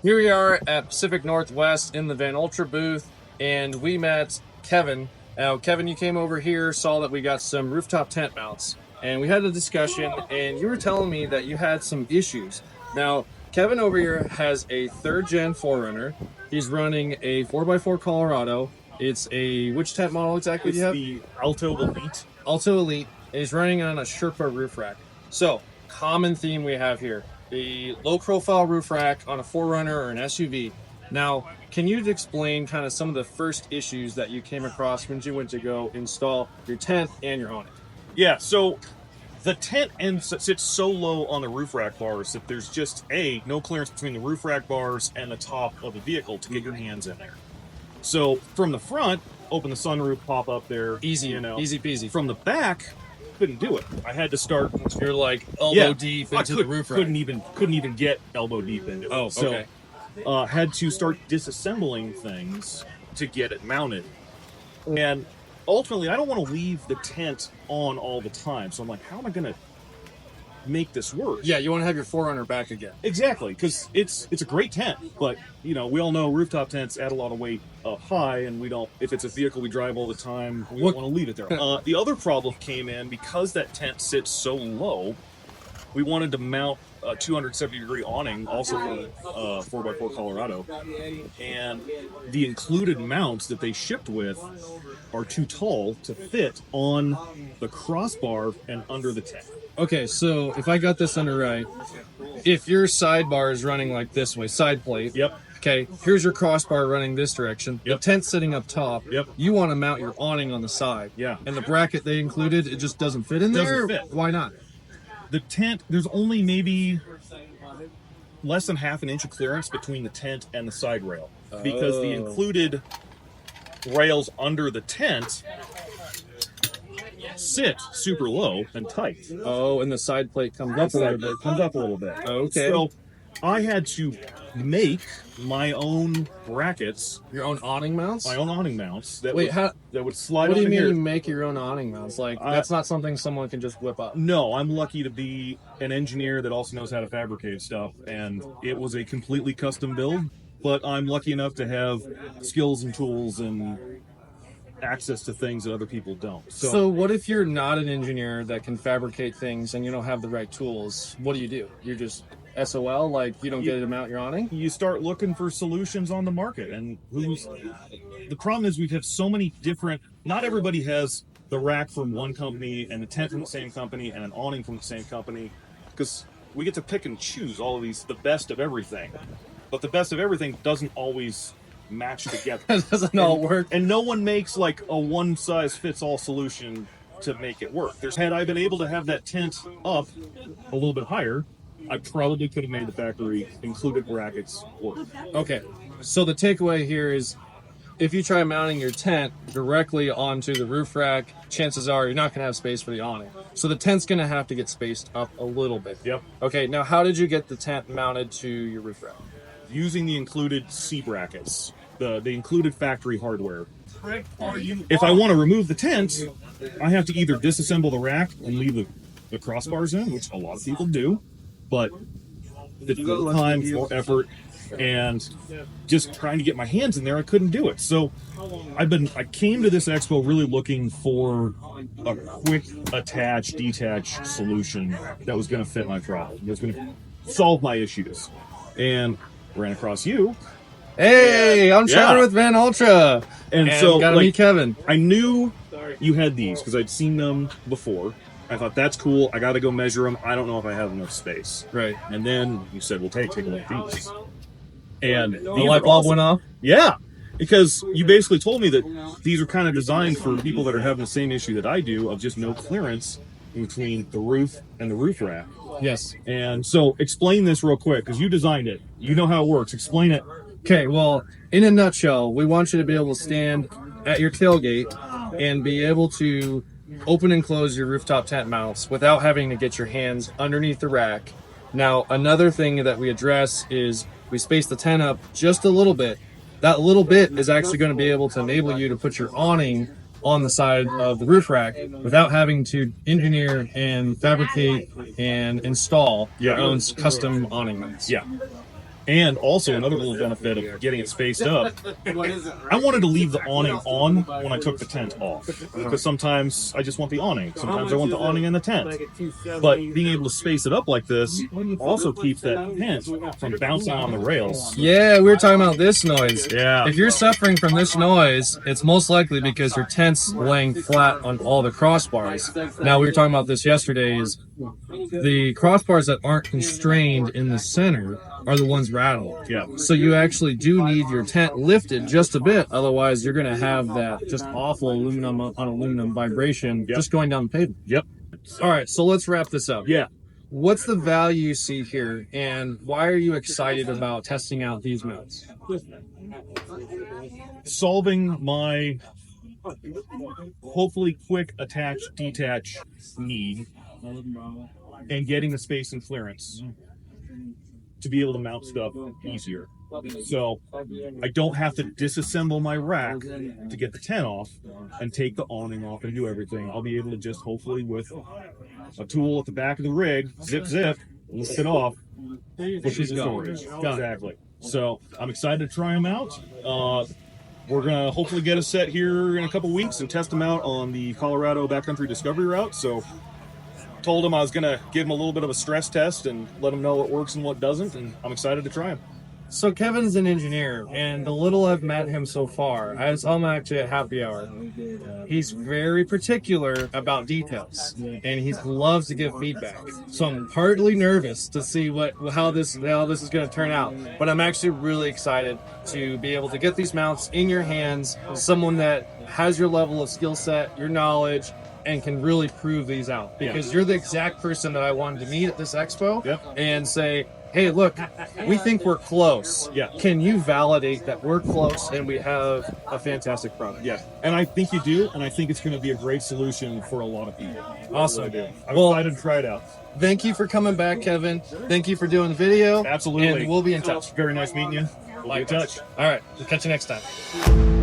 Here we are at Pacific Northwest in the Vanultra booth, and we met Kevin. Now, Kevin, you came over here, saw that we got some rooftop tent mounts, and we had a discussion, and you were telling me that you had some issues. Now, Kevin over here has a 3rd gen 4Runner. He's running a 4x4 Colorado. It's a, which tent model exactly do you have? The Alto Elite. Alto Elite, and he's running on a Sherpa roof rack. So, common theme we have here. A low-profile roof rack on a 4Runner or an SUV. Now, can you explain kind of some of the first issues that you came across when you went to go install your tent and your awning? Yeah, so the tent sits so low on the roof rack bars that there's just no clearance between the roof rack bars and the top of the vehicle to get your hands in there. So from the front, open the sunroof, pop up there. Easy, easy peasy. From the back, couldn't do it. I had to start. You're like elbow deep into the roof rack. Couldn't even get elbow deep into it. Oh, okay. So had to start disassembling things to get it mounted. And ultimately, I don't want to leave the tent on all the time. So I'm like, how am I going to make this work? Yeah, you want to have your 4Runner back again. Exactly, because it's a great tent, but we all know rooftop tents add a lot of weight up high, and we don't. If it's a vehicle we drive all the time, we don't want to leave it there. The other problem came in because that tent sits so low. We wanted to mount a 270-degree awning, also for 4x4 Colorado, and the included mounts that they shipped with are too tall to fit on the crossbar and under the tent. Okay, so if I got this under right, if your sidebar is running like this way, side plate. Yep. Okay, here's your crossbar running this direction. Yep. The tent's sitting up top. Yep. You want to mount your awning on the side. Yeah. And the bracket they included, it just doesn't fit in there? Doesn't fit. Why not? The tent, there's only maybe less than half an inch of clearance between the tent and the side rail. Because the included rails under the tent sit super low and tight. Oh, and the side plate comes up a little bit. Okay. So I had to make my own brackets, Your own awning mounts? my own awning mounts that would slide What do you on mean here. you make your own awning mounts? Like, that's not something someone can just whip up. No, I'm lucky to be an engineer that also knows how to fabricate stuff, and it was a completely custom build, but I'm lucky enough to have skills and tools and access to things that other people don't. So what if you're not an engineer that can fabricate things and you don't have the right tools? What do? You're just SOL, like you don't get to mount your awning? You start looking for solutions on the market, and the problem is we have so many different. Not everybody has the rack from one company and the tent from the same company and an awning from the same company, because we get to pick and choose all of these, the best of everything, but the best of everything doesn't always match together. It doesn't all work. And no one makes like a one-size-fits-all solution to make it work. Had I been able to have that tent up a little bit higher, I probably could have made the factory included brackets work. Okay, so the takeaway here is if you try mounting your tent directly onto the roof rack, chances are you're not going to have space for the awning. So the tent's going to have to get spaced up a little bit. Yep. Okay, now how did you get the tent mounted to your roof rack? Using the included C brackets, the included factory hardware. If I want to remove the tent, I have to either disassemble the rack and leave the crossbars in, which a lot of people do, but it's more time, more effort, and just trying to get my hands in there, I couldn't do it. So I came to this expo really looking for a quick detach solution that was going to fit my problem, that was going to solve my issues, and ran across you. Hey, I'm Trevor with Vanultra, and so gotta meet Kevin. I knew you had these because I'd seen them before. I thought, that's cool. I got to go measure them. I don't know if I have enough space. Right. And then you said, well, take a look at these. And the light bulb went off? Yeah. Because you basically told me that these are kind of designed for people that are having the same issue that I do of just no clearance in between the roof and the roof rack. Yes. And so explain this real quick, because you designed it. You know how it works. Explain it. Okay, well, in a nutshell, we want you to be able to stand at your tailgate and be able to open and close your rooftop tent mounts without having to get your hands underneath the rack. Now, another thing that we address is we space the tent up just a little bit. That little bit is actually going to be able to enable you to put your awning on the side of the roof rack without having to engineer and fabricate and install your own custom awning mounts. Yeah. And also another little benefit of getting it spaced up, I wanted to leave the awning on when I took the tent off. Because sometimes I just want the awning. Sometimes I want the awning and the tent. But being able to space it up like this also keeps that tent from bouncing on the rails. Yeah, we were talking about this noise. Yeah. If you're suffering from this noise, it's most likely because your tent's laying flat on all the crossbars. Now, we were talking about this yesterday, is the crossbars that aren't constrained in the center are the ones rattle. Yeah. So you actually do need your tent lifted just a bit. Otherwise, you're going to have that just awful aluminum on aluminum vibration just going down the pavement. Yep. All right, so let's wrap this up. Yeah. What's the value you see here, and why are you excited about testing out these mounts? Solving my hopefully quick attach detach need and getting the space and clearance to be able to mount stuff easier. So I don't have to disassemble my rack to get the tent off and take the awning off and do everything. I'll be able to just hopefully with a tool at the back of the rig, zip, lift it off, push it in storage. Exactly. So I'm excited to try them out. We're gonna hopefully get a set here in a couple weeks and test them out on the Colorado backcountry discovery route. So told him I was gonna give him a little bit of a stress test and let him know what works and what doesn't, and I'm excited to try them. So Kevin's an engineer, and the little I've met him so far, I saw him actually at happy hour. He's very particular about details, and he loves to give feedback. So I'm partly nervous to see how this is going to turn out. But I'm actually really excited to be able to get these mounts in your hands, someone that has your level of skill set, your knowledge, and can really prove these out. Because you're the exact person that I wanted to meet at this expo and say, hey, look, we think we're close. Yeah. Can you validate that we're close and we have a fantastic product? Yeah, and I think you do, and I think it's going to be a great solution for a lot of people. Awesome. I do. I'm excited to try it out. Thank you for coming back, Kevin. Thank you for doing the video. Absolutely. And we'll be in touch. Very nice meeting you. We'll be in touch. All right. We'll catch you next time.